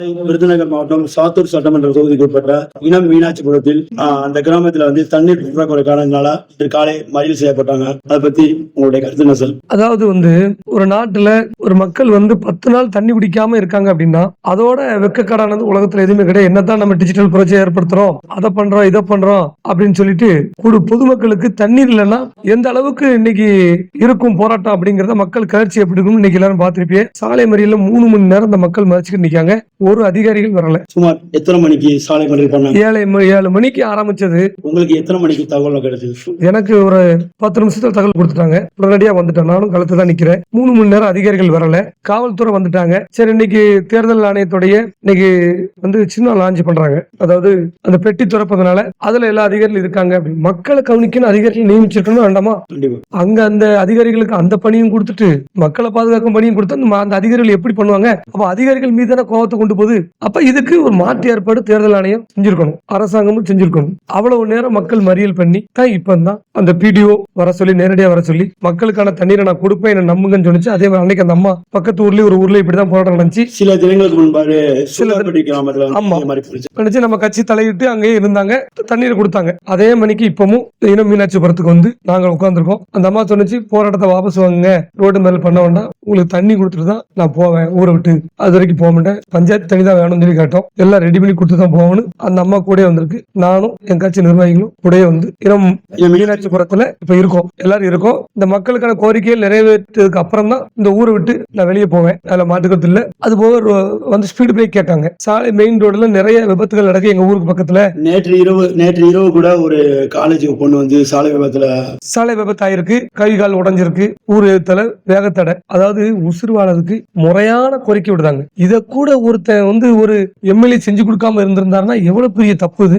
விருதுநகர் மாவட்டம் சாத்தூர் சட்டமன்ற தொகுதிக்கு உட்பட்ட இனம் மீனாட்சிபுரத்தில் அந்த கிராமத்துல தண்ணீர் பற்றாக்குறை காரணங்களால இன்று காலை மறியல் செய்யப்பட்டாங்க. அதை பத்தி உங்களுடைய கருத்து என்ன சார்? அதாவது ஒரு நாட்டுல ஒரு மக்கள் 10 நாள் தண்ணி குடிக்காம இருக்காங்க அப்படின்னா அதோட வெக்கக்கடானது உலகத்துல எதுவுமே கிடையாது. என்னதான் நம்ம டிஜிட்டல் புரட்சியை ஏற்படுத்துறோம், அதை பண்றோம், இதை பண்றோம் அப்படின்னு சொல்லிட்டு பொதுமக்களுக்கு தண்ணீர் இல்லைன்னா எந்த அளவுக்கு இன்னைக்கு இருக்கும் போராட்டம் அப்படிங்கறத மக்கள் கவர்ச்சி எப்படி இருக்கும் இன்னைக்கு எல்லாரும் பார்த்திருப்பீங்க. சாலை மறியல்ல 3 மணி நேரம் இந்த மக்கள் மறிச்சுட்டு நிக்காங்க. ஒரு அதிகாரிகள் வரல. சுமார் எத்தனை மணிக்கு சாலை மறியல் பண்ணாங்க? 7 மணிக்கு ஆரம்பிச்சது. உங்களுக்கு எத்தனை மணிக்கு தகவல் கிடைச்சது? எனக்கு ஒரு 10 நிமிஷத்துல தகவல் கொடுத்துட்டாங்க. உடனடியா வந்துட்டேன். நானும் களத்துல தான் நிக்கிறேன். 3 மணி நேரம் அதிகாரிகள் வரல. காவல்துறை வந்துட்டாங்க. சரி, இன்னைக்கு தேர்தல் ஆணையத்துடைய இன்னைக்கு சின்ன லான்ச் பண்றாங்க. அதாவது அந்த பெட்டி திறப்பதனால அதுல எல்லா அதிகாரிகள் இருக்காங்க. மக்களை கவனிக்கணும் அதிகாரிகள் நியமிச்சிருக்கணும் வேண்டாமா? அங்க அந்த அதிகாரிகளுக்கு அந்த பணியும் கொடுத்துட்டு மக்களை பாதுகாக்கும் பணியும் கொடுத்து அந்த அதிகாரிகள் எப்படி பண்ணுவாங்க? அப்ப அதிகாரிகள் மீதான கோபத்தை கொண்டு போகுது. அப்ப இதுக்கு ஒரு மாற்று ஏற்பாடு தேர்தல் ஆணையம் செஞ்சிருக்கணும், அரசாங்கமும் செஞ்சிருக்கணும். அவ்வளவு நேரம் மக்கள் மறியல் பண்ணி தான் இப்பதான் அந்த பிடிஓ வர சொல்லி நேரடியா வர சொல்லி மக்களுக்கான தண்ணீரை நான் கொடுப்பேன் என்ன நம்புங்கன்னு சொன்னிச்சு. அதே மாதிரி அன்னைக்கு அந்த அம்மா பக்கத்து ஊர்லயே ஒரு ஊர்ல இப்படிதான் போராட்டம் நடந்துச்சு. சில தினங்களுக்கு முன்பாக நம்ம கட்சி தலையிட்டு அங்கேயே இருந்தாங்க, தண்ணீரை கொடுத்தாங்க. அதே மணிக்கு இப்பவும் இனம் மீனாட்சிபுரத்துக்கு நாங்க உட்கார்ந்துருக்கோம். அந்த அம்மா சொன்னிச்சு, போராட்டத்தை வாபஸ் வாங்குங்க, ரோடு மேல பண்ண வேண்டாம், உங்களுக்கு தண்ணி கொடுத்துட்டு தான் நான் போவேன் ஊரை விட்டு. அது வரைக்கும் போக மாட்டேன், பஞ்சாயத்து தண்ணி தான் வேணும்னு சொல்லி கேட்டோம். எல்லாம் ரெடி பண்ணி கொடுத்து தான் போகணும். அந்த அம்மா கூட வந்திருக்கு. நானும் என் கட்சி நிர்வாகிகளும் கூட இனம் மீனாட்சிபுரத்துல இப்ப இருக்கோம், எல்லாரும் இருக்கோம். இந்த மக்களுக்கான கோரிக்கைகள் நிறைவேற்றதுக்கு அப்புறம் தான் இந்த ஊரை விட்டு நான் வெளியே போவேன். அதுல மாட்டுக்கிறது இல்ல. அது போக ஸ்பீடு பிரேக் கேட்டாங்க. சாலை மெயின் ரோடுல நிறைய விபத்துகள் நடக்கு எங்க ஊருக்கு பக்கத்துல. நேற்று இரவு கூட ஒரு காலேஜுக்கு பொண்ணு சாலை விபத்து ஆயிருக்கு. கை கால் உடைஞ்சிருக்கு. ஊர் எழுத்தல வேகத்தடை. அதாவது உசுறு வாழறதுக்கு முறையான கோரிக்கை விடுதாங்க. இத கூட ஒருத்தன் ஒரு எம்எல்ஏ செஞ்சு கொடுக்காம இருந்திருந்தாருன்னா எவ்வளவு பெரிய தப்பு இது.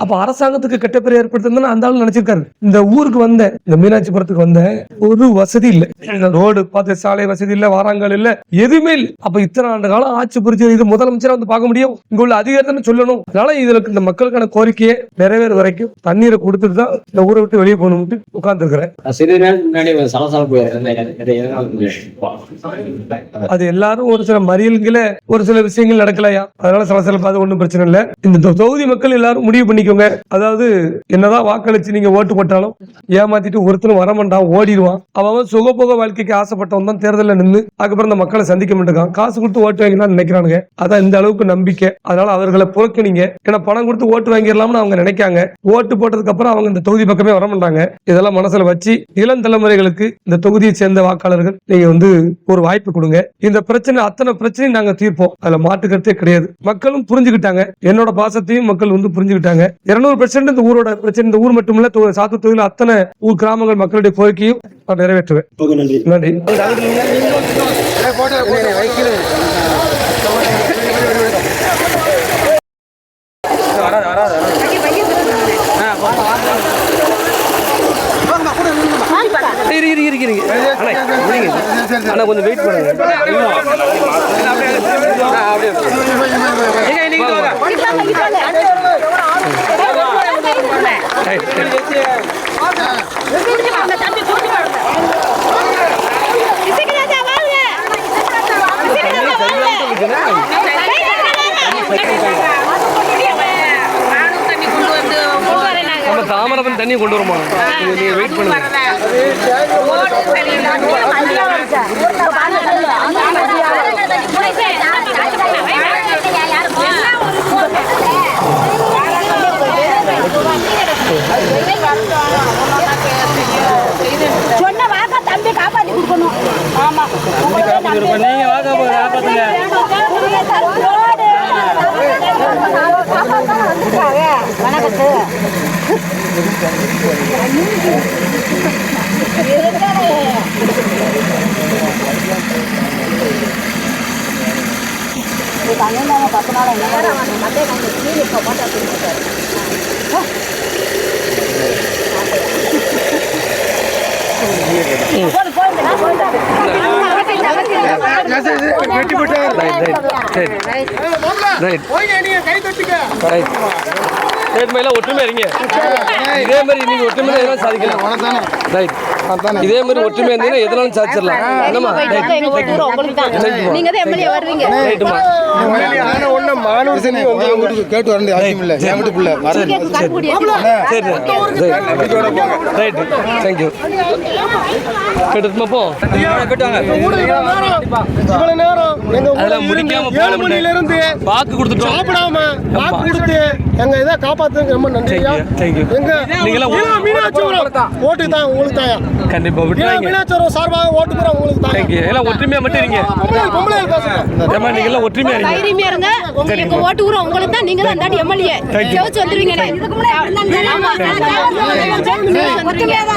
அப்ப அரசாங்கத்துக்கு கெட்ட பேர் ஏற்படுத்திருந்தா அந்த ஆளு நினைச்சிருக்காரு. இந்த ஊருக்கு இந்த மீனாட்சிபுரத்துக்கு ஒரு வசதி இல்ல, ரோடு பார்த்து சாலை வசதி இல்ல, வாராங்கல் இல்ல, எதுவுமே இல்ல. அப்ப இத்தனை ஆண்டு காலம் ஆட்சி புரிச்சு இது முதலமைச்சரா பார்க்க முடியும், இங்க உள்ள அதிகாரத்தை சொல்லணும். அதனால இதுல இந்த மக்களுக்கான கோரிக்கையை நிறைவேற வரைக்கும் தண்ணீரை கொடுத்துட்டு தான் இந்த ஊரை விட்டு வெளியே போகணும்னு உட்கார்ந்து இருக்கிறேன். அது எல்லாரும் ஒரு சில மறியல்கள ஒரு சில விஷயங்கள் நடக்கலையா, அதனால சலசலப்பாது ஒண்ணும் பிரச்சனை இல்ல. இந்த தொகுதி மக்கள் எல்லாரும் முடிவு பண்ணிக்கோங்க. அதாவது என்னதான் வாக்களிச்சு நீங்க ஓட்டு போட்டாலும் ஏமாத்திட்டு ஒருத்தரும் வரமாட்டான், ஓடிடுவான். அவன் சுகபோக வாழ்க்கைக்கு ஆசைப்பட்டவன் தான் தேர்தலில் நின்று அதுக்கப்புறம் இந்த மக்களை சந்திக்க மாட்டேங்கான். காசு கொடுத்து ஓட்டு வாங்கினா நினைக்கிறானுங்க. அதான் இந்த அளவுக்கு நம்பிக்கை. அதனால அவர்களை புறக்கணிங்க. ஏன்னா பணம் கொடுத்து ஓட்டு வாங்கிடலாம்னு அவங்க நினைக்காங்க. ஓட்டு போட்டதுக்கு அப்புறம் அவங்க இந்த தொகுதி பக்கமே வர மாட்டாங்க. இதெல்லாம் மனசுல வச்சு இளம் தலைமுறைகளுக்கு இந்த தொகுதியை சேர்ந்த வாக்காளர்கள் நீங்க ஒரு வாய்ப்பு கொடுங்க. இந்த பிரச்சனை அத்தனை பிரச்சனையும் நாங்க தீர்ப்போம். அதுல மாட்டு கருத்தே கிடையாது. மக்களும் புரிஞ்சுக்கிட்டாங்க. என்னோட பாசத்தையும் மக்கள் புரிஞ்சுக்கிட்டாங்க. 200% இந்த ஊரோட பிரச்சனை, இந்த ஊர் மட்டும் இல்ல, சாத்தூர் தொகுதியில் அத்தனை ஊர் கிராமங்கள் மக்களுடைய கோரிக்கையும் நான் நிறைவேற்றுவேன். நன்றி. கொஞ்சம் வெயிட் பண்ணுங்க. தாமரப்பன் தண்ணி கொண்டு வருமா? வெயிட் பண்ணுங்க. சொன்ன வாக்க தம்பி காப்பாத்தி கொடுக்கணும். ஆமா, நீங்க வாக்க காப்பாத்துங்க. வணக்கத்து தண்ணி 10 நாள் ஒற்றுமை இருங்க. இதே மாதிரி நீங்க ஒற்றுமை சாதிக்கலாம். இதே மாதிரி ஒற்றுமையா இருந்தீங்கன்னா எதனாலும் சாதிச்சிடலாம். என்னம்மா? நீங்க தான் எம்எல்ஏ வருவீங்க. ரைட்டுமா. கேட்டு வரணும் அவசியம் இல்லை. என் வீட்டு பிள்ளை சரி ரைட் தேங்க்யூ. கேட்டுமா போ. அதெல்லாம் முடிக்காம இருந்து வாக்கு கொடுத்துட்டோம். சாப்பிடாம வாக்கு கொடுத்து எங்க இதை காப்பாத்துறதுக்கு ரொம்ப நன்றி. தேங்க்யூ. நீங்களாம் ஓட்டு தான் உங்களுக்கு தாயா. கண்டிப்பா விட்டுறாங்க. மீனாட்சி சார்பாக ஓட்டு போற உங்களுக்கு தான். தேங்க்யூ. எல்லாம் ஒற்றுமையா மட்டும் இருங்க. ஏமா நீங்க எல்லாம் ஒற்றுமையா இருங்க. தைரியமா இருங்க. எங்க ஓட்டு ஊர் உங்களுக்கு தான். நீங்க தான் அந்த எம்எல்ஏ ஜெயிச்சு வந்துருவீங்க. இதுக்கு முன்னாடி ஆமா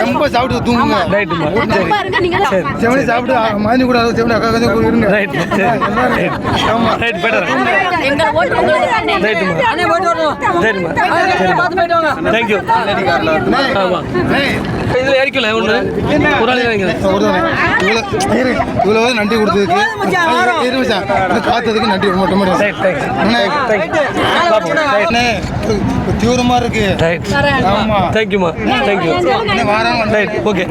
ரொம்ப சாப்பிட்டு தூங்குங்க. ரைட்டுமா. ரொம்ப இருங்க. நீங்க தான் செவனி சாப்பிட்டு மதினி கூட செவனி அக்கா கொஞ்சம் இருங்க. ரைட் ஆமா ரைட் பெட்டர். எங்க ஓட்டு உங்களுக்கு தான். ரைட்டுமா. ரைட்டுமா. தேங்க்யூ. ஆமா இதுல ஏறிக்கல ஒண்ணு ஒரு ஆளு வாங்கிங்க. இவ்வளவு நன்றி கொடுத்ததுக்கு காத்ததுக்கு நன்றி. தீவிரமா இருக்கு. ஆமா தேங்க்யூமா. Thank you. Right okay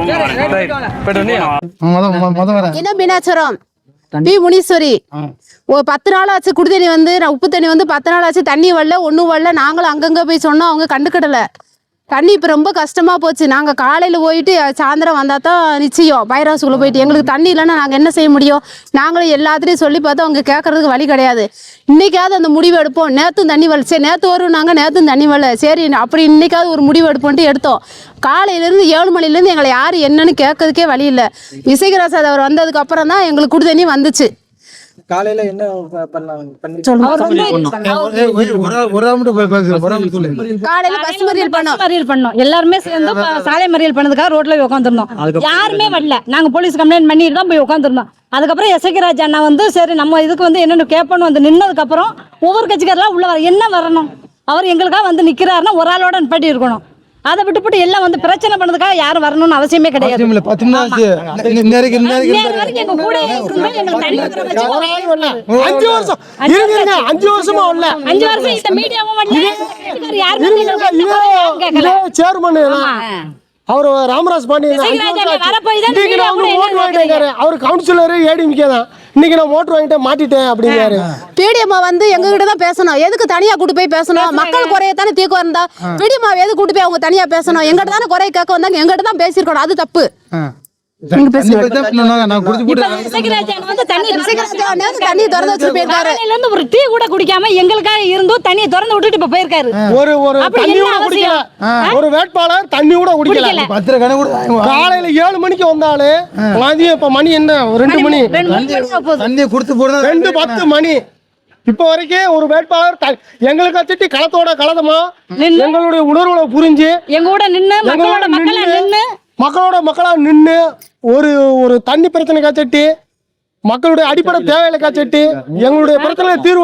right better. முத வரேன். என்ன மீனாட்சரம் பி முனீஸ்வரி. 10 நாள் ஆச்சு குடி தண்ணி வந்து உப்பு தண்ணி வந்து 10 நாள் ஆச்சு. தண்ணி வரல ஒன்றும் வரல. நாங்களும் அங்கங்கே போய் சொன்னோம். அவங்க கண்டுக்கிடலை. தண்ணி இப்போ ரொம்ப கஷ்டமாக போச்சு. நாங்கள் காலையில் போயிட்டு சாயந்தரம் வந்தால் தான் நிச்சயம் பைராசுக்குள்ளே போயிட்டு எங்களுக்கு தண்ணி இல்லைன்னா நாங்கள் என்ன செய்ய முடியும்? நாங்களும் எல்லாத்துலேயும் சொல்லி பார்த்தோம். அவங்க கேட்கறதுக்கு வழி கிடையாது. இன்றைக்காவது அந்த முடிவு எடுப்போம். நேற்றும் தண்ணி வரல. சரி நேற்று வரும். நாங்கள் நேற்றும் தண்ணி வரல. சரி அப்படி இன்றைக்காவது ஒரு முடிவு எடுப்போன்ட்டு எடுத்தோம். காலையிலேருந்து 7 மணிலேருந்து எங்களை யார் என்னன்னு கேட்கறதுக்கே வழி இல்லை. இசைகராஜ் அவர் வந்ததுக்கு அப்புறம் தான் எங்களுக்கு குடி தண்ணி வந்துச்சு. காலையில என்ன பண்ணலாம்? காலையில பஸ் மறியல் பண்ணோம். மறியல் பண்ணோம். எல்லாருமே சேர்ந்து சாலை மறியல் பண்ணதுக்காக ரோட்ல போய் உட்காந்துருந்தோம். யாருமே வரல. நாங்க போலீஸ் கம்ப்ளைண்ட் பண்ணிட்டு தான் போய் உட்காந்துருந்தோம். அதுக்கப்புறம் எசகிராஜ் அண்ணா வந்து சரி நம்ம இதுக்கு வந்து என்னென்ன கேட்போன்னு வந்து நின்னதுக்கு அப்புறம் ஒவ்வொரு கட்சிக்காரெல்லாம் உள்ள வர என்ன வரணும்? அவர் எங்களுக்காக வந்து நிக்கிறாருன்னா ஒரு ஆளோட நிப்பாட்டி இருக்கணும். அதை விட்டுப்பட்டு எல்லாம் வந்து பிரச்சனை பண்ணதுக்காக யாரும் வரணும்னு அவசியமே கிடையாது. 10 நிமிஷம் எங்க கூட இருந்து எங்களுக்கு தண்ணி வர வச்சு 5 வருஷம் 5 வருஷமா இல்ல 5 வருஷம் இந்த மீடியாவும் வரல. யாருமே கேட்கல. சேர்மன் அவர் ராமராஜ் பாண்டி அவர் கவுன்சிலர் ஏடிமிக்கே தான். இன்னைக்கு நான் மோட்டர் வாங்கிட்டு மாட்டிட்டேன் அப்படிங்கிறாரு. பிடிஎம்மா வந்து எங்க கிட்ட தான் பேசணும். எதுக்கு தனியா கூட்டு போய் பேசணும்? மக்கள் குறைய தானே தீர்க்க இருந்தா பிடிஎம்மா எதுக்கு கூட்டு போய் அவங்க தனியா பேசணும்? எங்கிட்ட தானே குறைய கேட்க வந்தாங்க. எங்கிட்ட தான் பேசிருக்கணும். அது தப்பு. தண்ணி திறந்து வச்சுட்டு போயிருக்காரு. ஒரு டீ கூட குடிக்காம எங்களுக்காக இருந்தும் தண்ணியை திறந்து விட்டுட்டு இப்ப போயிருக்காரு. ஒரு தண்ணி கூட குடிக்கல. ஒரு வேட்பாளர் தண்ணி கூட குடிக்கல. காலையில 7 மணிக்கு வந்தாலே மதியம் இப்ப மணி என்ன 2 மணி தண்ணியை கொடுத்து போடுறது 2:10 மணி. இப்ப வரைக்கும் ஒரு வேட்பாளர் எங்களுக்கு திட்டி களத்தோட களதமா எங்களுடைய உணர்வுகளை புரிஞ்சு எங்க கூட நின்னு மக்களோட மக்களா நின்று ஒரு தண்ணி பிரச்சனை காய்ச்சிட்டு மக்களுடைய அடிப்படை தேவைகளை காய்ச்சிட்டு எங்களுடைய பிரச்சனை தீர்வு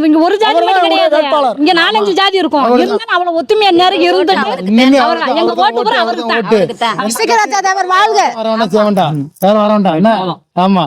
இங்க ஒரு ஜாதி மட்டும் கிடையாது. இங்க 4-5 ஜாதி இருக்கும். இருந்தாலும் அவ்வளவு ஒத்துமையா நேரம் இருந்துட்டு எங்க ஓட்டு போற அவருக்கு தான். இசைகராஜ் அவர் வாழ்க. வர வேண்டாம். என்ன ஆமா